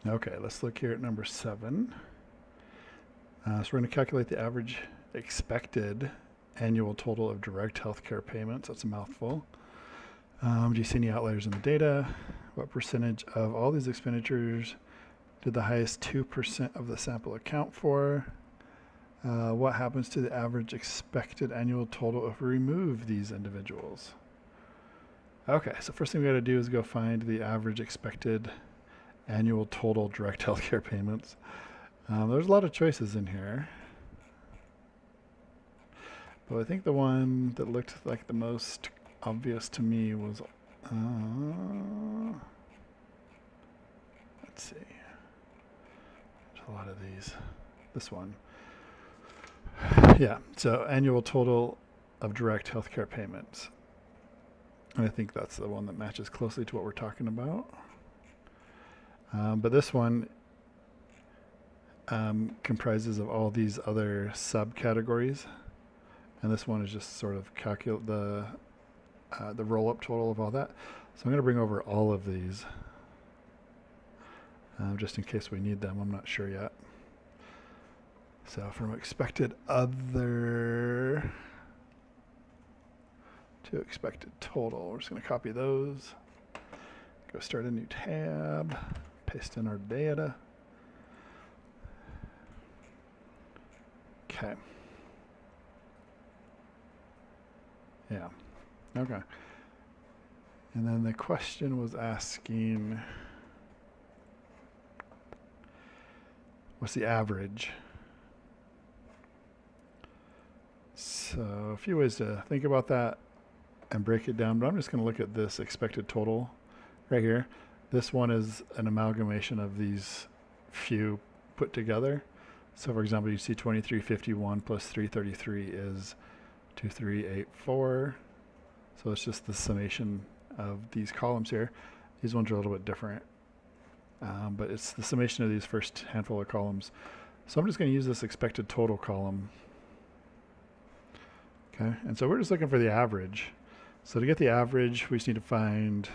Okay, let's look here at number 7. So we're going to calculate the average expected annual total of direct healthcare payments. That's a mouthful. Do you see any outliers in the data? What percentage of all these expenditures did the highest 2% of the sample account for? What happens to the average expected annual total if we remove these individuals? Okay, so first thing we got to do is go find the average expected annual total direct healthcare payments. There's a lot of choices in here, but I think the one that looked like the most obvious to me was, let's see, there's a lot of these. This one. Yeah, so annual total of direct healthcare payments. And I think that's the one that matches closely to what we're talking about. But this one comprises of all these other subcategories, and this one is just sort of calculate the roll-up total of all that. So I'm going to bring over all of these, just in case we need them. I'm not sure yet. So from expected other to expected total, we're just going to copy those, go start a new tab, paste in our data. Okay. Yeah. Okay. And then the question was asking, what's the average? So a few ways to think about that and break it down, but I'm just going to look at this expected total right here. This one is an amalgamation of these few put together. So for example, you see 2351 plus 333 is 2384. So it's just the summation of these columns here. These ones are a little bit different, but it's the summation of these first handful of columns. So I'm just going to use this expected total column. Okay, and so we're just looking for the average. So to get the average, we just need to find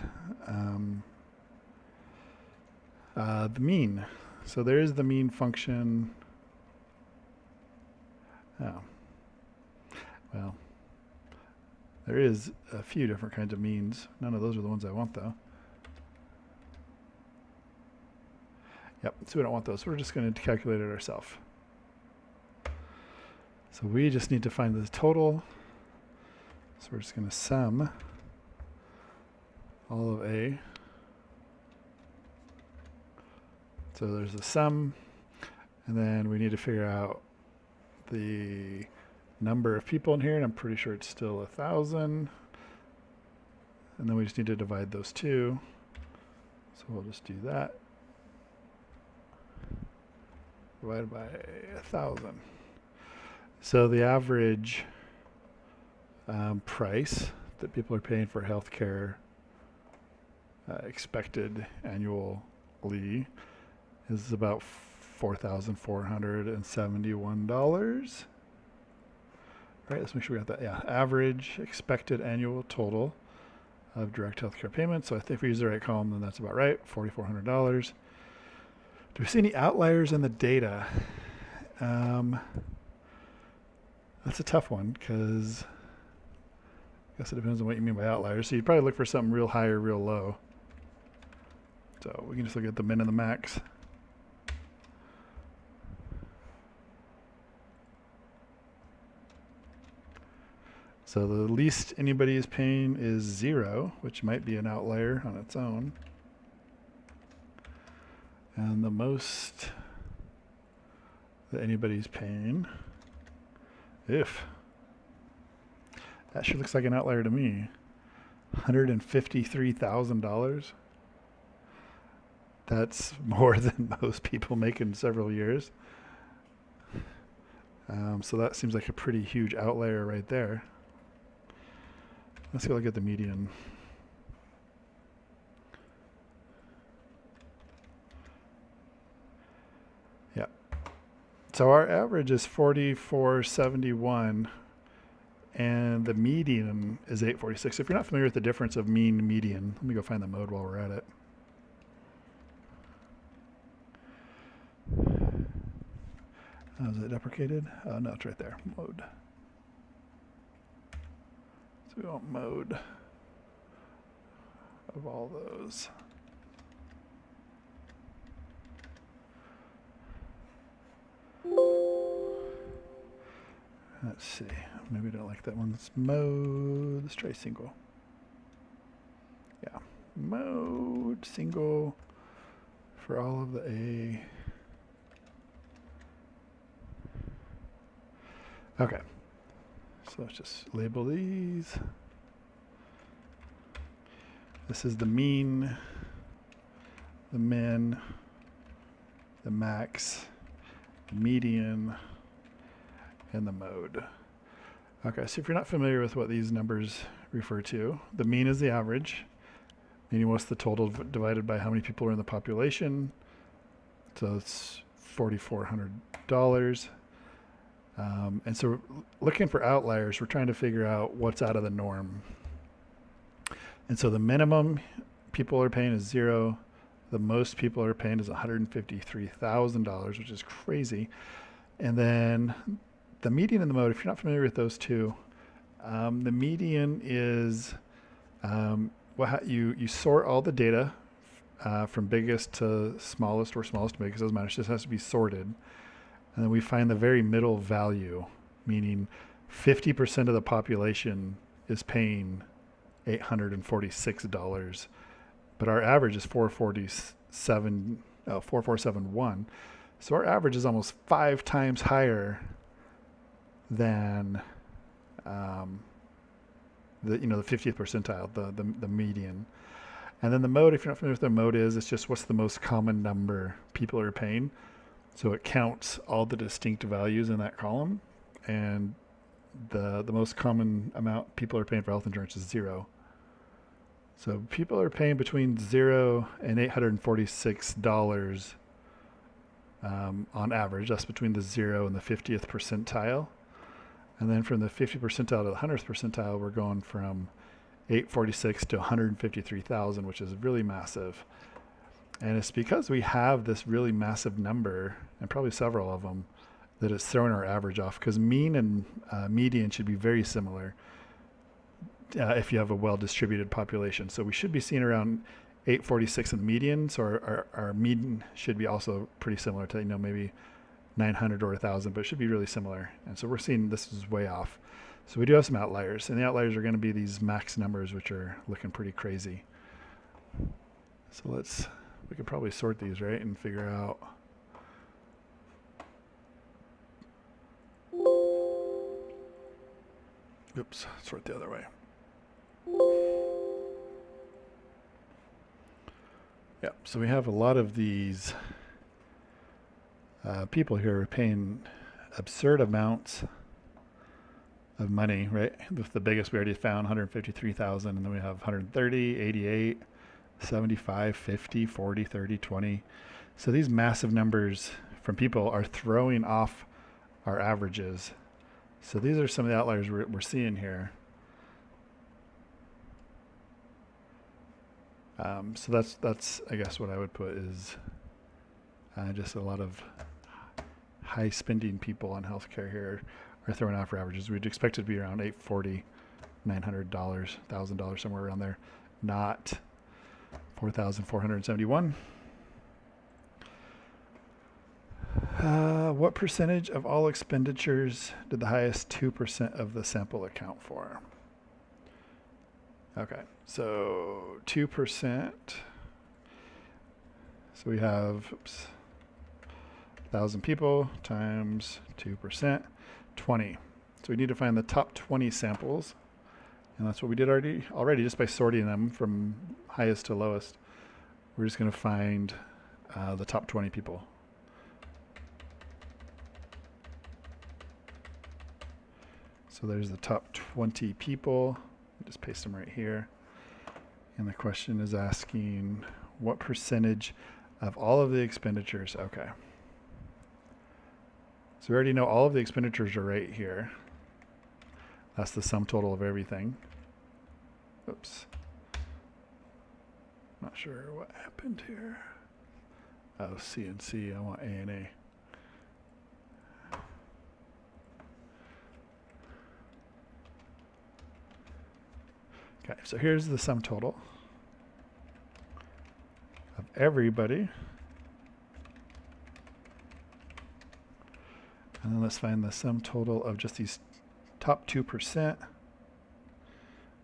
the mean. So there is the mean function. Oh, well, there is a few different kinds of means. None of those are the ones I want, though. Yep, so we don't want those. We're just going to calculate it ourselves. So we just need to find the total. So we're just going to sum all of A. So there's the sum, and then we need to figure out the number of people in here, and I'm pretty sure it's still 1,000. And then we just need to divide those two. So we'll just do that. Divided by 1,000. So the average price that people are paying for healthcare expected annually is about $4,471. All right, let's make sure we got that. Yeah, average expected annual total of direct healthcare payments. So I think if we use the right column, then that's about right, $4,400. Do we see any outliers in the data? That's a tough one because I guess it depends on what you mean by outliers. So you'd probably look for something real high or real low. So we can just look at the min and the max. So the least anybody is paying is 0, which might be an outlier on its own. And the most that anybody's paying, if that sure looks like an outlier to me, $153,000. That's more than most people make in several years. So that seems like a pretty huge outlier right there. Let's go look at the median. Yeah. So our average is 4471, and the median is 846. If you're not familiar with the difference of mean and median, let me go find the mode while we're at it. Oh, is it deprecated? Oh, no, it's right there. Mode. So we want mode of all those. Let's see. Maybe I don't like that one. Let's mode. Let's try single. Yeah. Mode single for all of the A. Okay. So let's just label these. This is the mean, the min, the max, the median, and the mode. Okay, so if you're not familiar with what these numbers refer to, the mean is the average, meaning what's the total divided by how many people are in the population. So it's $4,400. And so looking for outliers, we're trying to figure out what's out of the norm. And so the minimum people are paying is 0. The most people are paying is $153,000, which is crazy. And then the median and the mode, if you're not familiar with those two, the median is you sort all the data from biggest to smallest or smallest to biggest, doesn't matter, it just has to be sorted. And then we find the very middle value, meaning 50% of the population is paying $846, but our average is $4,471. So our average is almost 5 times higher than the 50th percentile, the median. And then the mode, if you're not familiar with what the mode is, it's just what's the most common number people are paying. So it counts all the distinct values in that column, and the most common amount people are paying for health insurance is 0. So people are paying between 0 and $846 on average. That's between the 0 and the 50th percentile. And then from the 50th percentile to the 100th percentile, we're going from 846 to 153,000, which is really massive. And it's because we have this really massive number, and probably several of them, that it's throwing our average off, because mean and median should be very similar if you have a well-distributed population. So we should be seeing around 846 in the median, so our median should be also pretty similar to, maybe 900 or 1,000, but it should be really similar. And so we're seeing this is way off. So we do have some outliers, and the outliers are going to be these max numbers, which are looking pretty crazy. So we could probably sort these, right, and figure out. Oops, sort the other way. Yeah, so we have a lot of these people here are paying absurd amounts of money, right? With the biggest we already found, 153,000, and then we have 130, 88, 75, 50, 40, 30, 20. So these massive numbers from people are throwing off our averages. So these are some of the outliers we're seeing here. So that's I guess what I would put is just a lot of high spending people on healthcare here are throwing off our averages. We'd expect it to be around $840, $900, $1,000, somewhere around there, not 4,471. What percentage of all expenditures did the highest 2% of the sample account for? Okay, so 2%. So we have 1,000 people times 2%, 20. So we need to find the top 20 samples. And that's what we did already just by sorting them from highest to lowest. We're just going to find the top 20 people. So there's the top 20 people. Just paste them right here. And the question is asking what percentage of all of the expenditures. Okay. So we already know all of the expenditures are right here. That's the sum total of everything. Oops. Not sure what happened here. Oh, C and C. I want A and A. Okay, so here's the sum total of everybody. And then let's find the sum total of just these top 2%.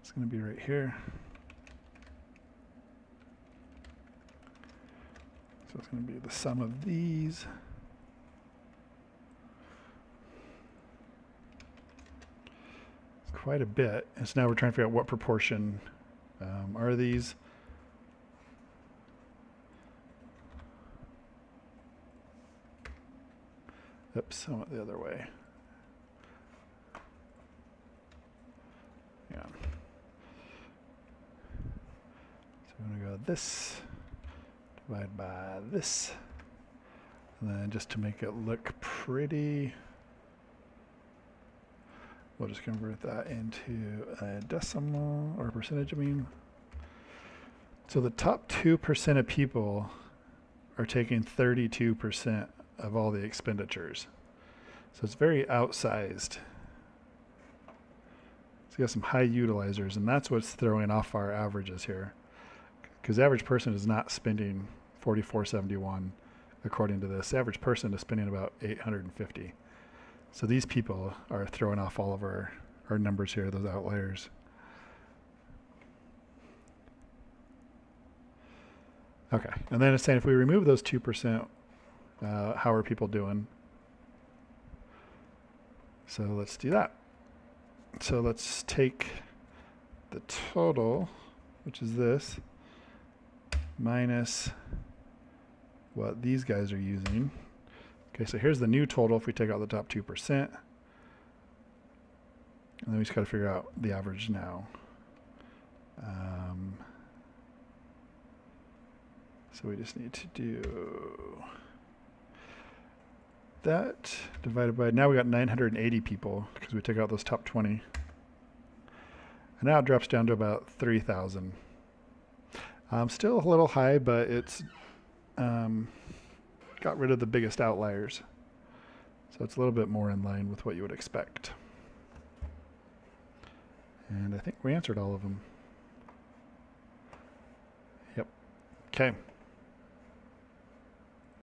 It's going to be right here. So it's going to be the sum of these. It's quite a bit. And so now we're trying to figure out what proportion are these. Oops, I went the other way. Yeah. So I'm going to go this, divide by this, and then just to make it look pretty, we'll just convert that into a decimal, or a percentage, I mean. So the top 2% of people are taking 32% of all the expenditures. So it's very outsized. So you got some high utilizers, and that's what's throwing off our averages here. Because the average person is not spending $44.71 according to this. The average person is spending about $850. So these people are throwing off all of our numbers here, those outliers. Okay, and then it's saying if we remove those 2%, how are people doing? So let's do that. So let's take the total, which is this, minus what these guys are using. Okay, so here's the new total if we take out the top 2%. And then we just got to figure out the average now. So we just need to do that divided by, now we got 980 people because we took out those top 20. And now it drops down to about 3,000. Still a little high, but it's got rid of the biggest outliers. So it's a little bit more in line with what you would expect. And I think we answered all of them. Yep. Okay.